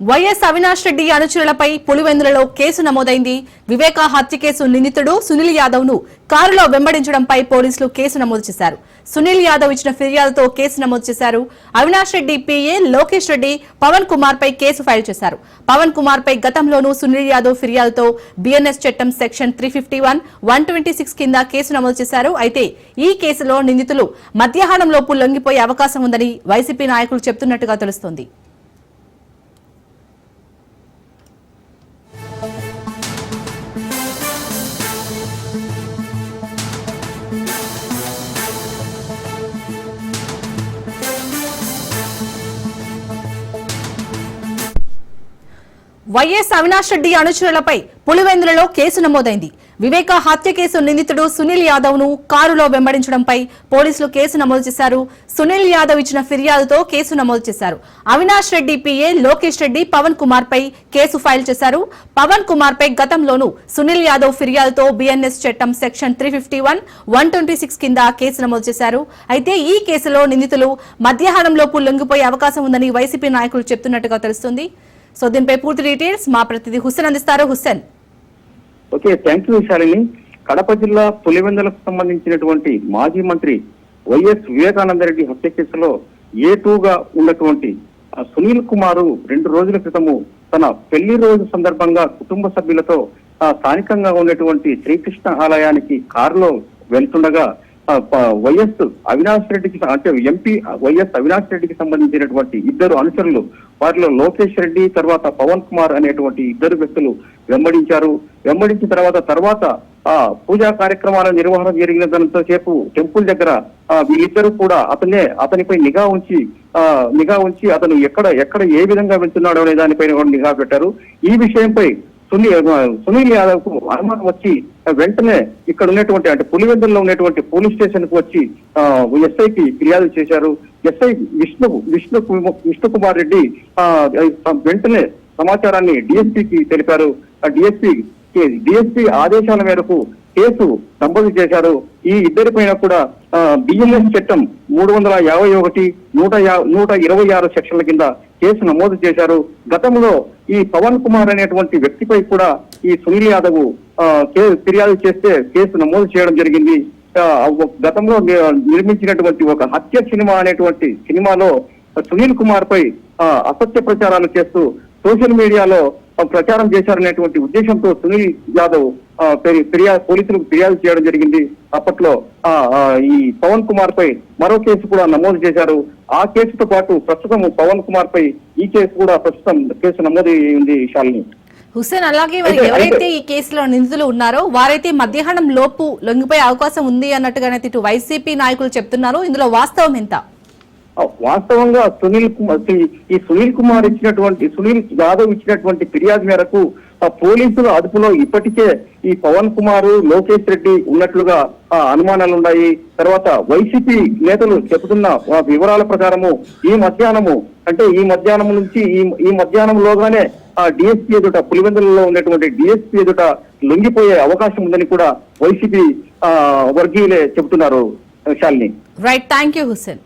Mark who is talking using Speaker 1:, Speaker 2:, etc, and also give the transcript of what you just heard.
Speaker 1: YS Avinash Reddy అనుచరులపై పులివెందులలో case నమోదైంది. వివేక హత్య case నిందితుడు సునీల్ యాదవ్ ను కారులో వెంబడించడంపై పోలీసులు కేసు నమోదు చేశారు. సునీల్ యాదవ్ ఇచ్చిన ఫిర్యాదుతో కేసు నమోదు చేశారు. అవినాష్ రెడ్డి పిఏ లోకేష్ రెడ్డి పవన్ కుమార్ పై కేసు ఫైల్ చేశారు. పవన్ కుమార్ పై గతంలోనూ సునీల్ యాదవ్ ఫిర్యాదుతో బిఎన్ఎస్ చట్టం సెక్షన్ 351, 126 కింద కేసు నమోదు చేశారు. అయితే ఈ కేసులో నిందితులు మధ్యాహ్నంలోపు లొంగిపోయే అవకాశం ఉందని వైసీపీ నాయకులు చెబుతున్నట్టుగా తెలుస్తోంది. వైఎస్ అవినాష్ రెడ్డి అనుచరులపై పులివెందులలో కేసు నమోదైంది. వివేక హత్య కేసు నిందితుడు సునీల్ యాదవ్ ను కారులో వెంబడించడంపై పోలీసులు కేసు నమోదు చేశారు. సునీల్ యాదవ్ ఇచ్చిన ఫిర్యాదుతో కేసు నమోదు చేశారు. అవినాష్ రెడ్డి పిఏ లోకేష్ రెడ్డి పవన్ కుమార్ పై కేసు ఫైల్ చేశారు. పవన్ కుమార్ పై గతంలోనూ సునీల్ యాదవ్ ఫిర్యాదుతో బిఎన్ఎస్ చట్టం సెక్షన్ 351, 126 కింద కేసు నమోదు చేశారు. అయితే ఈ కేసులో నిందితులు మధ్యాహ్నంలోపు లొంగిపోయే అవకాశం ఉందని వైసీపీ నాయకులు చెబుతున్నట్టుగా తెలుస్తోంది. సో దీనిపై పూర్తి డీటెయిల్స్ మా ప్రతినిధి హుస్సేన్ అందిస్తారు. Hussain.
Speaker 2: Okay, thank you Shalini. Kadapa జిల్లా పులివెందులకు సంబంధించినటువంటి మాజీ మంత్రి వైఎస్ వివేకానందరెడ్డి హత్య కేసులో A2గా ఉన్నటువంటి సునీల్ కుమార్ 2 రోజుల క్రితము తన పెళ్లి రోజు సందర్భంగా కుటుంబ సభ్యులతో స్థానికంగా ఉన్నటువంటి శ్రీకృష్ణ ఆలయానికి కారులో వెళ్తుండగా వైఎస్ అవినాష్ రెడ్డికి అంటే ఎంపీ వైఎస్ అవినాష్ రెడ్డికి సంబంధించినటువంటి 2 అనుచరులు, వారిలో లోకేష్ రెడ్డి తర్వాత పవన్ కుమార్ అనేటువంటి 2 వ్యక్తులు వెంబడించిన తర్వాత పూజా కార్యక్రమాల నిర్వహణ జరిగినంత సేపు టెంపుల్ దగ్గర వీళ్ళిద్దరూ కూడా అతనిపై నిఘా ఉంచి అతను ఎక్కడ ఏ విధంగా వెళ్తున్నాడో అనే దానిపైన నిఘా పెట్టారు. ఈ విషయంపై సునీల్ యాదవ్ కు అనుమానం వచ్చి వెంటనే ఇక్కడ ఉన్నటువంటి అంటే పులివెందుల్లో ఉన్నటువంటి పోలీస్ స్టేషన్ కు వచ్చి ఎస్ఐకి ఫిర్యాదు చేశారు. ఎస్ఐ విష్ణు కుమార్ రెడ్డి వెంటనే సమాచారాన్ని డిఎస్పీకి తెలిపారు. డిఎస్పీ ఆదేశాల మేరకు కేసు నమోదు చేశారు. ఈ ఇద్దరిపైన కూడా బిఎన్ఎస్ చట్టం 351, 126 సెక్షన్ల కింద కేసు నమోదు చేశారు. గతంలో ఈ పవన్ కుమార్ అనేటువంటి వ్యక్తిపై కూడా ఈ సునీల్ యాదవ్ ఫిర్యాదు చేస్తే కేసు నమోదు చేయడం జరిగింది. గతంలో నిర్మించినటువంటి ఒక హత్య సినిమా అనేటువంటి సినిమాలో సునీల్ కుమార్ పై అసత్య ప్రచారాలు చేస్తూ సోషల్ మీడియాలో ప్రచారం చేశారనేటువంటి ఉద్దేశంతో సునీల్ యాదవ్ పోలీసులకు ఫిర్యాదు చేయడం జరిగింది. అప్పట్లో ఈ పవన్ కుమార్ పై మరో కేసు కూడా నమోదు చేశారు. ఆ కేసుతో పాటు ప్రస్తుతం పవన్ కుమార్ పై ఈ కేసు కూడా కేసు నమోదు అయింది. శాలిని.
Speaker 1: హుస్సేన్, అలాగే ఎవరైతే ఈ కేసులో నిందితులు ఉన్నారో వారైతే మధ్యాహ్నం లోపు లొంగిపోయే అవకాశం ఉంది అన్నట్టుగానే ఇటు వైసీపీ నాయకులు చెప్తున్నారు. ఇందులో వాస్తవం ఎంత?
Speaker 2: వాస్తవంగా సునీల్ యాదవ్ ఇచ్చినటువంటి ఫిర్యాదు మేరకు పోలీసుల అదుపులో ఇప్పటికే ఈ పవన్ కుమార్, లోకేష్ రెడ్డి ఉన్నట్లుగా అనుమానాలు ఉన్నాయి. తర్వాత వైసీపీ నేతలు చెబుతున్న వివరాల ప్రకారము ఈ మధ్యాహ్నం నుంచి ఈ మధ్యాహ్నంలోగానే డిఎస్పీ ఎదుట పులివెందులలో ఉన్నటువంటి డిఎస్పీ ఎదుట లొంగిపోయే అవకాశం ఉందని కూడా వైసీపీ వర్గీయులే చెబుతున్నారు. Shalini.
Speaker 1: Right, thank you Hussain.